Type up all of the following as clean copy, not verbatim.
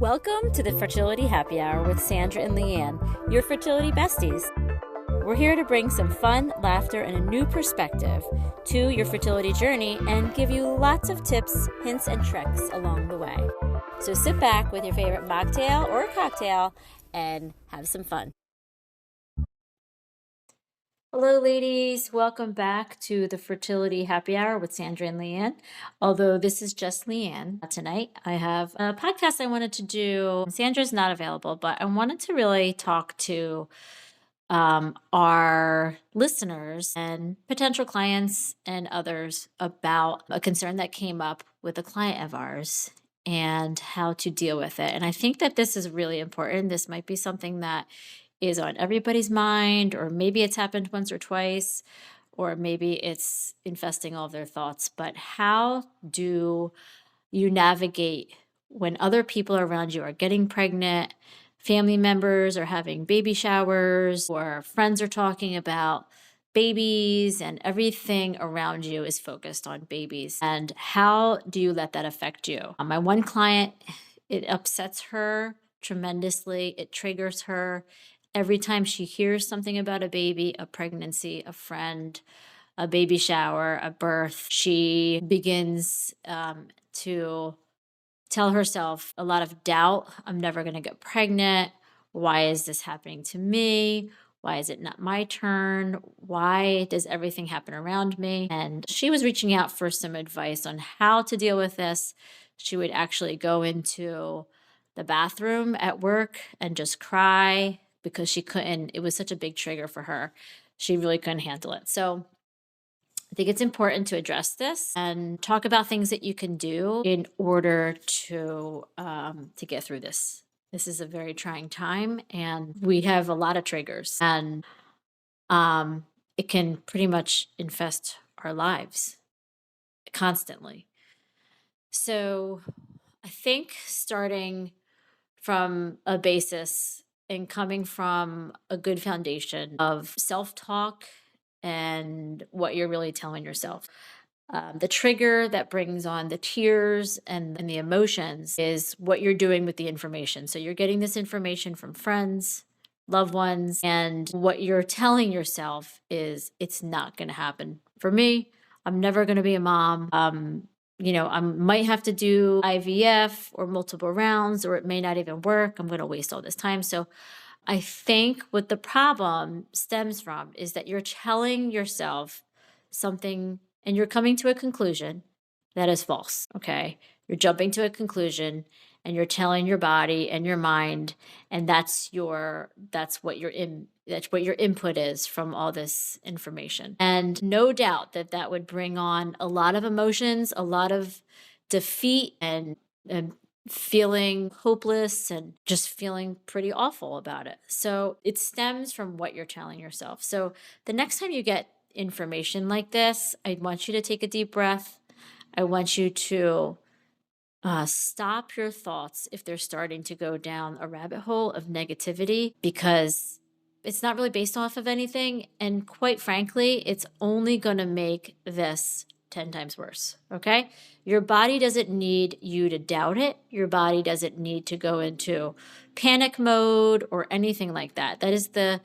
Welcome to the Fertility Happy Hour with Sandra and Leanne, your fertility besties. We're here to bring some fun, laughter, and a new perspective to your fertility journey and give you lots of tips, hints, and tricks along the way. So sit back with your favorite mocktail or a cocktail and have some fun. Hello, ladies. Welcome back to the Fertility Happy Hour with Sandra and Leanne. Although this is just Leanne tonight, I have a podcast I wanted to do. Sandra's not available, but I wanted to really talk to our listeners and potential clients and others about a concern that came up with a client of ours and how to deal with it. And I think that this is really important. This might be something that is on everybody's mind, or maybe it's happened once or twice, or maybe it's infesting all of their thoughts. But how do you navigate when other people around you are getting pregnant, family members are having baby showers, or friends are talking about babies, and everything around you is focused on babies? And how do you let that affect you? My one client, it upsets her tremendously. It triggers her. Every time she hears something about a baby, a pregnancy, a friend, a baby shower, a birth, she begins to tell herself a lot of doubt. I'm never going to get pregnant. Why is this happening to me? Why is it not my turn? Why does everything happen around me? And she was reaching out for some advice on how to deal with this. She would actually go into the bathroom at work and just cry because she couldn't, it was such a big trigger for her. She really couldn't handle it. So I think it's important to address this and talk about things that you can do in order to get through this. This is a very trying time, and we have a lot of triggers, and it can pretty much infest our lives constantly. So I think starting from a basis and coming from a good foundation of self-talk and what you're really telling yourself. The trigger that brings on the tears and the emotions is what you're doing with the information. So you're getting this information from friends, loved ones, and what you're telling yourself is it's not going to happen. For me, I'm never going to be a mom. I might have to do IVF or multiple rounds, or it may not even work. I'm going to waste all this time. So I think what the problem stems from is that you're telling yourself something and you're coming to a conclusion that is false. Okay. You're jumping to a conclusion and you're telling your body and your mind, and that's what your input is from all this information. And no doubt that would bring on a lot of emotions, a lot of defeat, and feeling hopeless and just feeling pretty awful about it. So it stems from what you're telling yourself. So the next time you get information like this, I want you to take a deep breath. I want you to stop your thoughts if they're starting to go down a rabbit hole of negativity, because it's not really based off of anything. And quite frankly, it's only going to make this 10 times worse. Okay. Your body doesn't need you to doubt it. Your body doesn't need to go into panic mode or anything like that. That is the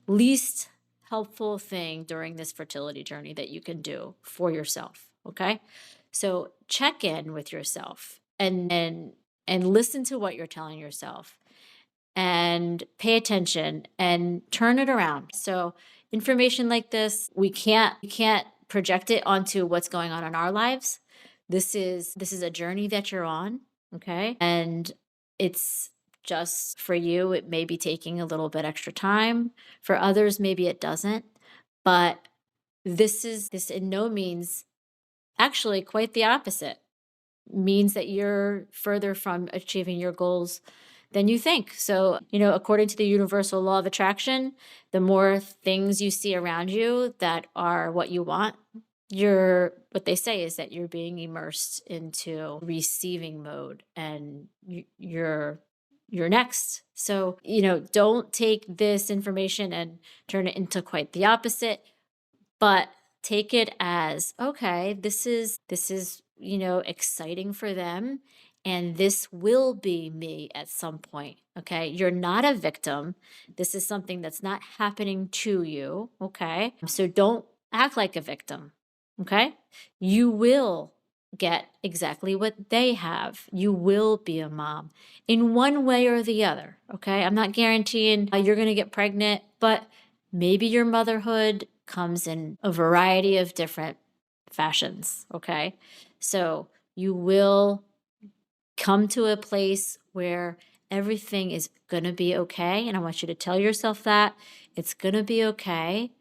least helpful thing during this fertility journey that you can do for yourself. Okay. So check in with yourself and listen to what you're telling yourself and pay attention and turn it around. So information like this, we can't project it onto what's going on in our lives. This is a journey that you're on, okay? And it's just for you, it may be taking a little bit extra time. For others, maybe it doesn't. But this in no means, actually quite the opposite, means that you're further from achieving your goals than you think. So, according to the universal law of attraction, the more things you see around you that are what you want, what they say is that you're being immersed into receiving mode, and you're next. So, don't take this information and turn it into quite the opposite, but take it as, okay, this is exciting for them, and this will be me at some point. Okay. You're not a victim. This is something that's not happening to you. Okay. So don't act like a victim. Okay. You will get exactly what they have. You will be a mom in one way or the other. Okay. I'm not guaranteeing you're going to get pregnant, but maybe your motherhood comes in a variety of different fashions. Okay. So you will come to a place where everything is going to be okay. And I want you to tell yourself that it's going to be okay.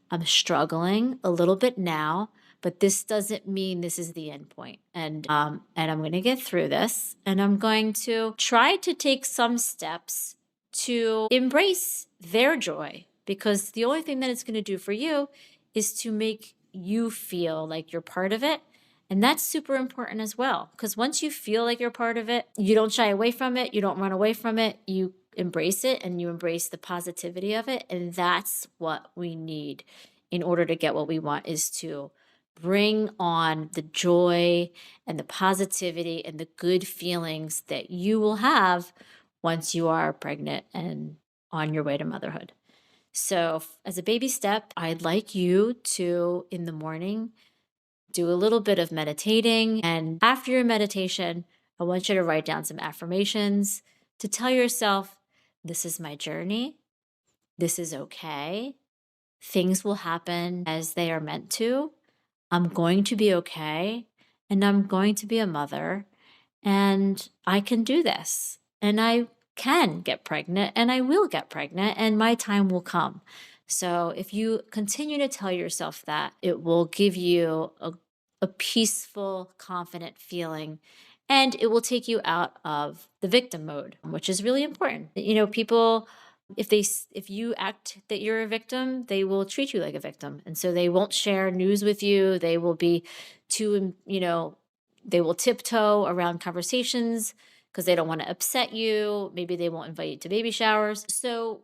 I'm struggling a little bit now, but this doesn't mean this is the end point. And I'm going to get through this, and I'm going to try to take some steps to embrace their joy, because the only thing that it's going to do for you is to make you feel like you're part of it. And that's super important as well, because once you feel like you're part of it, you don't shy away from it, you don't run away from it, you embrace it and you embrace the positivity of it. And that's what we need in order to get what we want, is to bring on the joy and the positivity and the good feelings that you will have once you are pregnant and on your way to motherhood. So, as a baby step, I'd like you to, in the morning, do a little bit of meditating. And after your meditation, I want you to write down some affirmations to tell yourself, this is my journey. This is okay. Things will happen as they are meant to. I'm going to be okay. And I'm going to be a mother. And I can do this. And I can get pregnant. And I will get pregnant. And my time will come. So if you continue to tell yourself that, it will give you a peaceful, confident feeling. And it will take you out of the victim mode, which is really important. People, if you act that you're a victim, they will treat you like a victim. And so they won't share news with you. They will be too, they will tiptoe around conversations because they don't want to upset you. Maybe they won't invite you to baby showers. So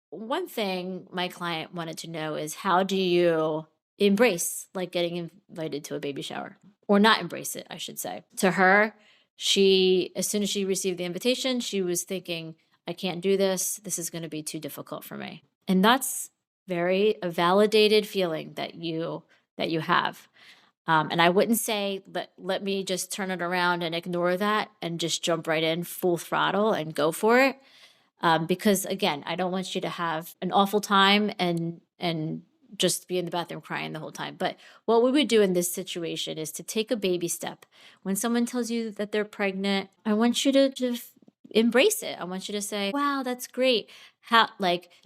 one thing my client wanted to know is, how do you embrace like getting invited to a baby shower, or not embrace it, I should say. To her, as soon as she received the invitation, she was thinking, I can't do this. This is going to be too difficult for me. And that's very a validated feeling that you have. And I wouldn't say, let me just turn it around and ignore that and just jump right in full throttle and go for it. Because again, I don't want you to have an awful time and just be in the bathroom crying the whole time. But what we would do in this situation is to take a baby step. When someone tells you that they're pregnant, I want you to just embrace it. I want you to say, wow, that's great.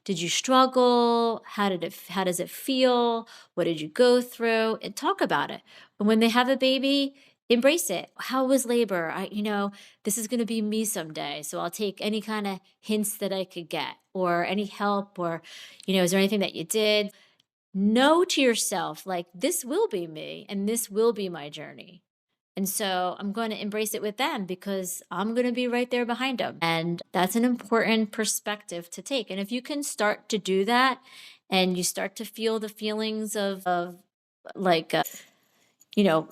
Did you struggle? How does it feel? What did you go through? And talk about it. And when they have a baby, embrace it. How was labor? This is going to be me someday. So I'll take any kind of hints that I could get, or any help, or, is there anything that you did? Know to yourself, like, this will be me and this will be my journey. And so I'm going to embrace it with them because I'm going to be right there behind them. And that's an important perspective to take. And if you can start to do that and you start to feel the feelings of like,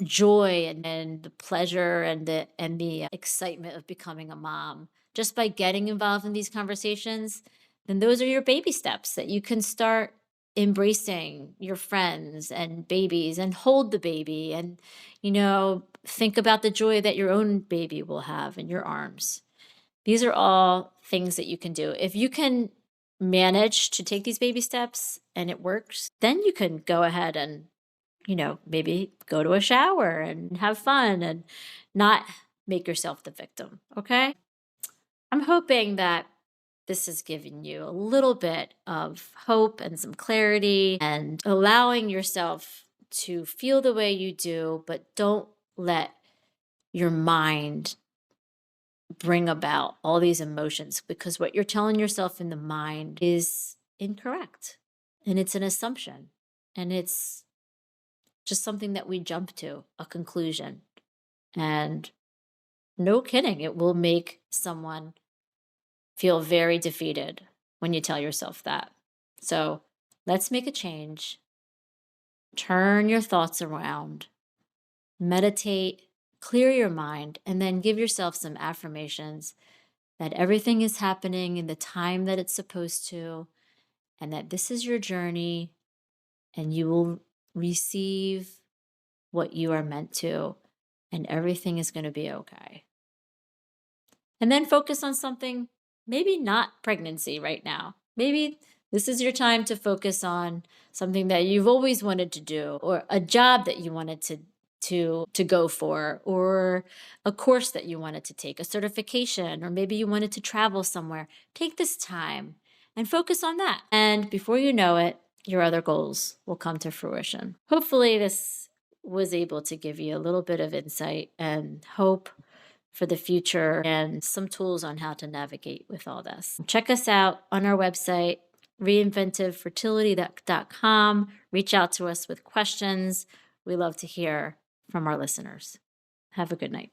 joy and the pleasure and the excitement of becoming a mom, just by getting involved in these conversations, then those are your baby steps that you can start embracing your friends and babies and hold the baby and, think about the joy that your own baby will have in your arms. These are all things that you can do. If you can manage to take these baby steps and it works, then you can go ahead and maybe go to a shower and have fun and not make yourself the victim. Okay. I'm hoping that this has given you a little bit of hope and some clarity, and allowing yourself to feel the way you do, but don't let your mind bring about all these emotions, because what you're telling yourself in the mind is incorrect, and it's an assumption, and it's just something that we jump to a conclusion. And no kidding, it will make someone feel very defeated when you tell yourself that. So let's make a change. Turn your thoughts around. Meditate, clear your mind, and then give yourself some affirmations that everything is happening in the time that it's supposed to, and that this is your journey, and you will receive what you are meant to, and everything is going to be okay. And then focus on something, maybe not pregnancy right now. Maybe this is your time to focus on something that you've always wanted to do, or a job that you wanted to go for, or a course that you wanted to take, a certification, or maybe you wanted to travel somewhere. Take this time and focus on that. And before you know it, your other goals will come to fruition. Hopefully this was able to give you a little bit of insight and hope for the future and some tools on how to navigate with all this. Check us out on our website, reinventivefertility.com. Reach out to us with questions. We love to hear from our listeners. Have a good night.